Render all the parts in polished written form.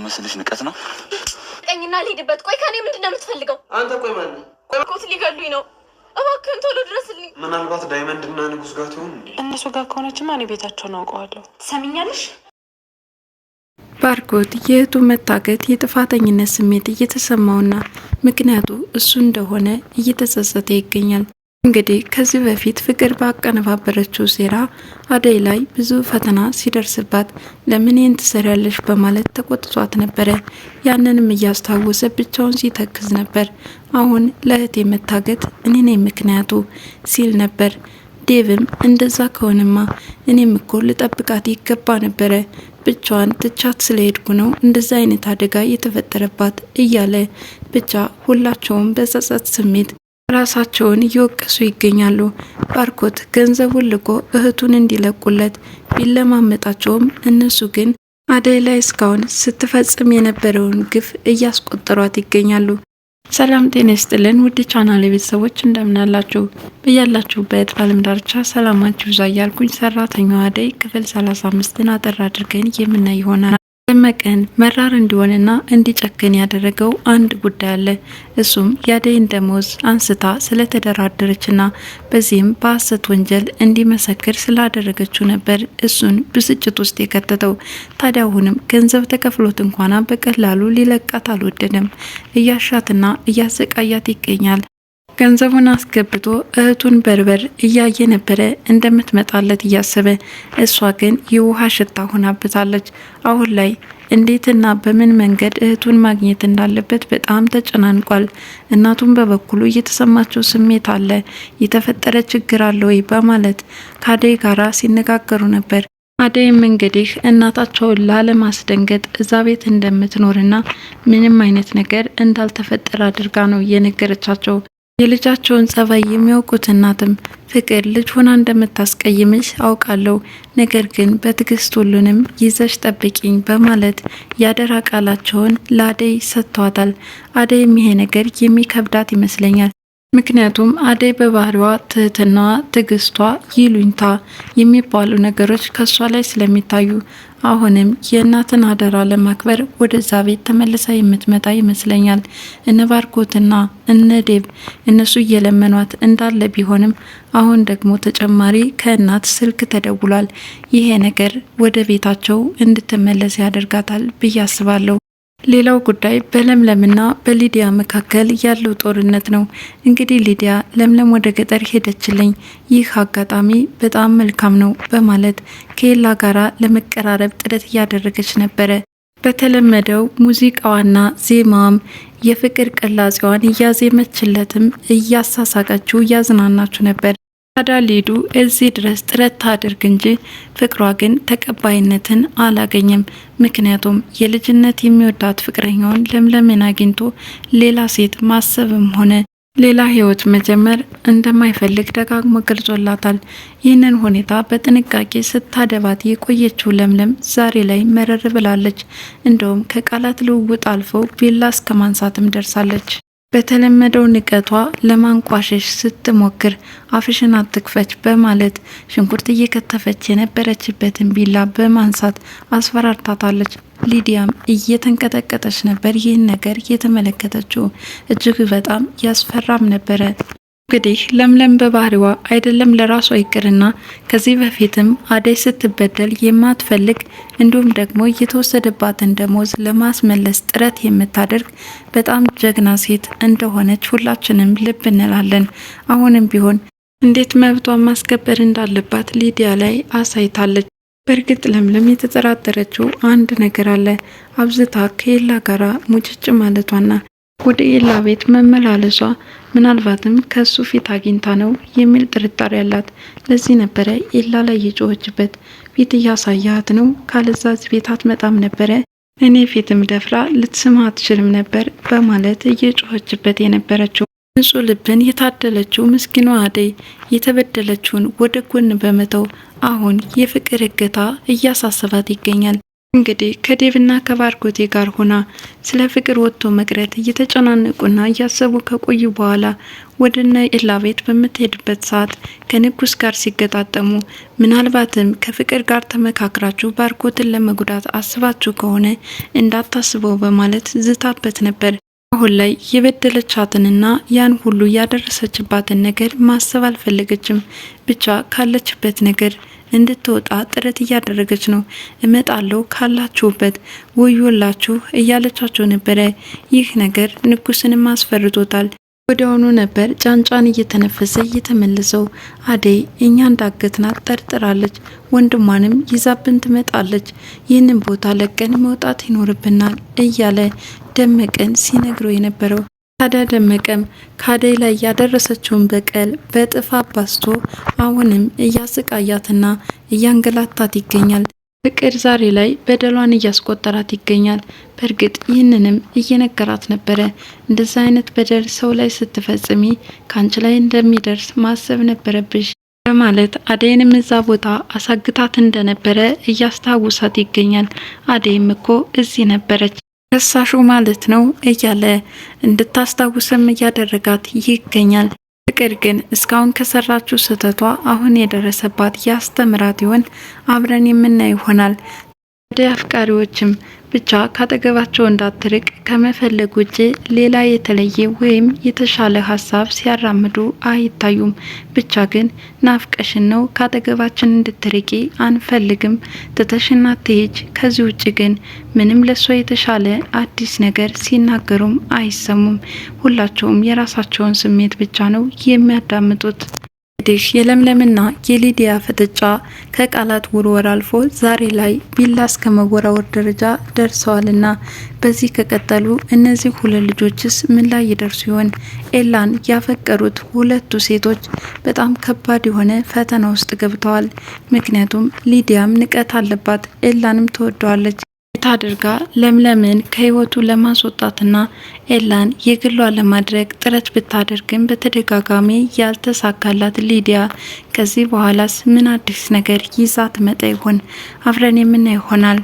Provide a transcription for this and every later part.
መስልሽ ንቀት ነው? ቀኝና ልሂድበት። ቆይ ከኔ ምንድነው የምትፈልገው? አንተ ቆይ ማን ነው? ቆይ ኮት ሊገሉኝ ነው። እባክህን ቶሎ ድረስልኝ። ምናልባት ዳይመንድና ንጉስ ጋር ትሆን እንዴ? እነሱ ጋር ከሆነችማ እኔ ቤታቸውን አውቀዋለሁ። ሰሚኛለሽ? ባርኮት የእህቱ መታገት የጥፋተኝነት ስሜት እየተሰማውና ምክንያቱ እሱ እንደሆነ እየተጸጸተ ይገኛል። እንግዲህ ከዚህ በፊት ፍቅር ባቀነባበረችው ሴራ አደይ ላይ ብዙ ፈተና ሲደርስባት ለምን ይህን ትሰሪያለሽ በማለት ተቆጥቷት ነበረ። ያንንም እያስታወሰ ብቻውን ሲተክዝ ነበር። አሁን ለእህቴ መታገት እኔ ነኝ ምክንያቱ ሲል ነበር። ዴቭም እንደዛ ከሆነማ እኔም እኮ ልጠብቃት ይገባ ነበረ፣ ብቻዋን ትቻት ስለሄድኩ ነው እንደዛ አይነት አደጋ የተፈጠረባት እያለ ብቻ ሁላቸውም በጸጸት ስሜት ራሳቸውን እየወቀሱ ይገኛሉ። ባርኮት ገንዘቡን ልኮ እህቱን እንዲለቁለት ቢለማመጣቸውም እነሱ ግን አደይ ላይ እስካሁን ስትፈጽም የነበረውን ግፍ እያስቆጠሯት ይገኛሉ። ሰላም ጤና ይስጥልን ውድ ቻናል ቤተሰቦች እንደምናላችሁ በያላችሁበት ዓለም ዳርቻ ሰላማችሁ ይብዛ እያልኩኝ ሰራተኛዋ አደይ ክፍል 35ን አጠር አድርገን የምናይ ይሆናል። ደመቀን መራር እንዲሆንና እንዲጨክን ያደረገው አንድ ጉዳይ አለ። እሱም የአደይን ደሞዝ አንስታ ስለተደራደረችና በዚህም በሐሰት ወንጀል እንዲመሰክር ስላደረገችው ነበር እሱን ብስጭት ውስጥ የከተተው። ታዲያ አሁንም ገንዘብ ተከፍሎት እንኳን በቀላሉ ሊለቃት አልወደደም። እያሻትና እያሰቃያት ይገኛል። ገንዘቡን አስገብቶ እህቱን በርበር እያየ ነበረ እንደምትመጣለት እያሰበ፣ እሷ ግን የውሃ ሽታ ሆናበታለች። አሁን ላይ እንዴትና በምን መንገድ እህቱን ማግኘት እንዳለበት በጣም ተጨናንቋል። እናቱን በበኩሉ እየተሰማቸው ስሜት አለ። የተፈጠረ ችግር አለ ወይ በማለት ከአደይ ጋራ ሲነጋገሩ ነበር። አደይም እንግዲህ እናታቸውን ላለማስደንገጥ እዛ ቤት እንደምትኖርና ምንም አይነት ነገር እንዳልተፈጠረ አድርጋ ነው የነገረቻቸው። የልጃቸውን ጸባይ የሚያውቁት እናትም ፍቅር ልጅ ሆና እንደምታስቀይምሽ አውቃለሁ፣ ነገር ግን በትዕግስት ሁሉንም ይዘሽ ጠብቂኝ በማለት ያደራ ቃላቸውን ለአደይ ሰጥተዋታል። አደይም ይሄ ነገር የሚከብዳት ይመስለኛል። ምክንያቱም አደይ በባህሪዋ ትህትናዋ፣ ትዕግስቷ፣ ይሉኝታ የሚባሉ ነገሮች ከሷ ላይ ስለሚታዩ አሁንም የእናትን አደራ ለማክበር ወደዛ ቤት ተመልሳ የምትመጣ ይመስለኛል። እነ ባርኮትና እነ ዴቭ እነሱ እየለመኗት እንዳለ ቢሆንም አሁን ደግሞ ተጨማሪ ከእናት ስልክ ተደውሏል። ይሄ ነገር ወደ ቤታቸው እንድትመለስ ያደርጋታል ብዬ አስባለሁ። ሌላው ጉዳይ በለምለምና በሊዲያ መካከል ያለው ጦርነት ነው። እንግዲህ ሊዲያ ለምለም ወደ ገጠር ሄደችልኝ፣ ይህ አጋጣሚ በጣም መልካም ነው በማለት ከኤላ ጋራ ለመቀራረብ ጥረት እያደረገች ነበረ። በተለመደው ሙዚቃዋና ዜማም የፍቅር ቅላጼዋን እያዜመችለትም እያሳሳቀችው እያዝናናችሁ ነበር። ታዲያ ሊዱ እዚህ ድረስ ጥረት ታድርግ እንጂ ፍቅሯ ግን ተቀባይነትን አላገኘም። ምክንያቱም የልጅነት የሚወዳት ፍቅረኛውን ለምለምን አግኝቶ ሌላ ሴት ማሰብም ሆነ ሌላ ህይወት መጀመር እንደማይፈልግ ደጋግሞ ገልጾላታል። ይህንን ሁኔታ በጥንቃቄ ስታደባት የቆየችው ለምለም ዛሬ ላይ መረር ብላለች። እንደውም ከቃላት ልውውጥ አልፈው ቢላ እስከ ማንሳትም ደርሳለች። በተለመደው ንቀቷ ለማንቋሸሽ ስትሞክር አፍሽን አትክፈች በማለት ሽንኩርት እየከተፈች የነበረችበትን ቢላ በማንሳት አስፈራርታታለች። ሊዲያም እየተንቀጠቀጠች ነበር ይህን ነገር የተመለከተችው። እጅግ በጣም ያስፈራም ነበረ። እንግዲህ ለምለም በባህሪዋ አይደለም ለራሷ ይቅርና ከዚህ በፊትም አደይ ስትበደል የማትፈልግ እንዲሁም ደግሞ የተወሰደባትን ደሞዝ ለማስመለስ ጥረት የምታደርግ በጣም ጀግና ሴት እንደሆነች ሁላችንም ልብ እንላለን። አሁንም ቢሆን እንዴት መብቷን ማስከበር እንዳለባት ሊዲያ ላይ አሳይታለች። በእርግጥ ለምለም የተጠራጠረችው አንድ ነገር አለ። አብዝታ ከኤላ ጋራ ሙጭጭ ማለቷና ወደ ኤላ ቤት መመላለሷ ምናልባትም ከሱ ፊት አግኝታ ነው የሚል ጥርጣሬ ያላት። ለዚህ ነበረ ኤላ ላይ የጮኸችበት። ፊት እያሳያት ነው ካለዛዝ ቤት አትመጣም ነበረ፣ እኔ ፊትም ደፍራ ልትስማ አትችልም ነበር በማለት እየጮኸችበት የነበረችው። ንጹህ ልብን የታደለችው ምስኪኗ አደይ የተበደለችውን ወደ ጎን በመተው አሁን የፍቅር እገታ እያሳሰባት ይገኛል። እንግዲህ ከዴቭና ከባርኮቴ ጋር ሆና ስለ ፍቅር ወጥቶ መቅረት እየተጨናነቁና እያሰቡ ከቆዩ በኋላ ወደነ ኤላ ቤት በምትሄድበት ሰዓት ከንጉስ ጋር ሲገጣጠሙ ምናልባትም ከፍቅር ጋር ተመካክራችሁ ባርኮትን ለመጉዳት አስባችሁ ከሆነ እንዳታስበው በማለት ዝታበት ነበር። አሁን ላይ የበደለቻትንና ያን ሁሉ ያደረሰችባትን ነገር ማሰብ አልፈለገችም። ብቻ ካለችበት ነገር እንድትወጣ ጥረት እያደረገች ነው። እመጣለሁ ካላችሁበት ወዮላችሁ እያለቻቸው ነበረ። ይህ ነገር ንጉስንም አስፈርቶታል። ወዲያውኑ ነበር ጫንጫን እየተነፈሰ እየተመለሰው። አደይ እኛ እንዳገትናት ጠርጥራለች፣ ወንድሟንም ይዛብን ትመጣለች። ይህንን ቦታ ለቀን መውጣት ይኖርብናል እያለ ደመቀን ሲነግረው የነበረው። ታዲያ ደመቀም ከአደይ ላይ ያደረሰችውን በቀል በጥፍ አባስቶ አሁንም እያሰቃያትና እያንገላታት ይገኛል። ፍቅር ዛሬ ላይ በደሏን እያስቆጠራት ይገኛል። በእርግጥ ይህንንም እየነገራት ነበረ። እንደዛ አይነት በደል ሰው ላይ ስትፈጽሚ ካንቺ ላይ እንደሚደርስ ማሰብ ነበረብሽ በማለት አደይንም እዛ ቦታ አሳግታት እንደነበረ እያስታውሳት ይገኛል። አደይም እኮ እዚህ ነበረች ከሳሹ ማለት ነው እያለ እንድታስታውስም እያደረጋት ይገኛል። ፍቅር ግን እስካሁን ከሰራችው ስህተቷ አሁን የደረሰባት ያስተምራት ይሆን? አብረን የምናይ ይሆናል። ወደ አፍቃሪዎችም ብቻ ካጠገባቸው እንዳትርቅ ከመፈለግ ውጭ ሌላ የተለየ ወይም የተሻለ ሀሳብ ሲያራምዱ አይታዩም። ብቻ ግን ናፍቀሽን ነው ካጠገባችን እንድትርቂ አንፈልግም፣ ትተሽና ትሄጅ። ከዚህ ውጭ ግን ምንም ለሷ የተሻለ አዲስ ነገር ሲናገሩም አይሰሙም። ሁላቸውም የራሳቸውን ስሜት ብቻ ነው የሚያዳምጡት። እንግዲህ የለምለምና የሊዲያ ፍጥጫ ከቃላት ውርወራ አልፎ ዛሬ ላይ ቢላ እስከ መወራወር ደረጃ ደርሰዋልና በዚህ ከቀጠሉ እነዚህ ሁለት ልጆችስ ምን ላይ ይደርሱ ይሆን? ኤላን ያፈቀሩት ሁለቱ ሴቶች በጣም ከባድ የሆነ ፈተና ውስጥ ገብተዋል። ምክንያቱም ሊዲያም ንቀት አለባት፣ ኤላንም ትወደዋለች። ታድርጋ ለምለምን ከህይወቱ ለማስወጣትና ኤላን የግሏ ለማድረግ ጥረት ብታደርግም በተደጋጋሚ ያልተሳካላት ሊዲያ ከዚህ በኋላስ ምን አዲስ ነገር ይዛ ትመጣ ይሆን? አብረን የምናየው ይሆናል።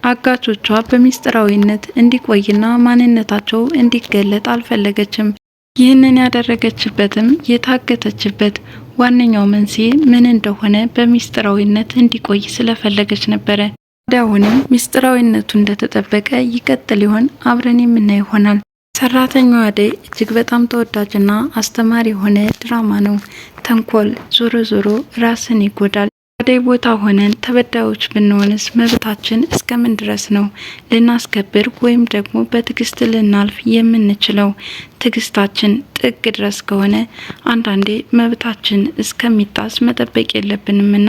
አጋቾቿ በሚስጥራዊነት እንዲቆይና ማንነታቸው እንዲገለጥ አልፈለገችም። ይህንን ያደረገችበትም የታገተችበት ዋነኛው መንስኤ ምን እንደሆነ በሚስጥራዊነት እንዲቆይ ስለፈለገች ነበረ። አሁንም ሚስጥራዊነቱ እንደተጠበቀ ይቀጥል ይሆን? አብረን የምናየው ይሆናል። ሰራተኛዋ አደይ እጅግ በጣም ተወዳጅና አስተማሪ የሆነ ድራማ ነው። ተንኮል ዞሮ ዞሮ ራስን ይጎዳል። አደይ ቦታ ሆነን ተበዳዮች ብንሆንስ መብታችን እስከምን ድረስ ነው ልናስከብር ወይም ደግሞ በትዕግስት ልናልፍ የምንችለው? ትዕግስታችን ጥግ ድረስ ከሆነ አንዳንዴ መብታችን እስከሚጣስ መጠበቅ የለብንምና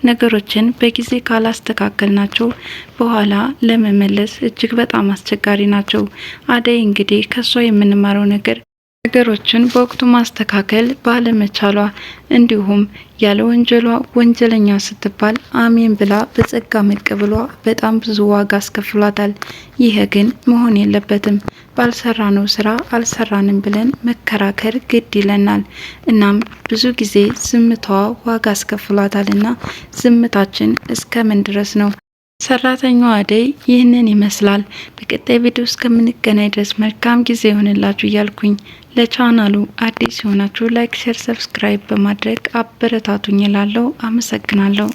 ነገሮችን በጊዜ ካላስተካከልናቸው በኋላ ለመመለስ እጅግ በጣም አስቸጋሪ ናቸው። አደይ እንግዲህ ከሷ የምንማረው ነገር ነገሮችን በወቅቱ ማስተካከል ባለመቻሏ እንዲሁም ያለ ወንጀሏ ወንጀለኛ ስትባል አሜን ብላ በጸጋ መቀበሏ በጣም ብዙ ዋጋ አስከፍሏታል። ይሄ ግን መሆን የለበትም። ባልሰራነው ስራ አልሰራንም ብለን መከራከር ግድ ይለናል። እናም ብዙ ጊዜ ዝምታዋ ዋጋ አስከፍሏታልና ዝምታችን እስከምን ድረስ ነው? ሰራተኛዋ አደይ ይህንን ይመስላል። በቀጣይ ቪዲዮ እስከምንገናኝ ድረስ መልካም ጊዜ ይሆንላችሁ እያልኩኝ ለቻናሉ አዲስ የሆናችሁ ላይክ፣ ሼር፣ ሰብስክራይብ በማድረግ አበረታቱኝ እላለሁ። አመሰግናለሁ።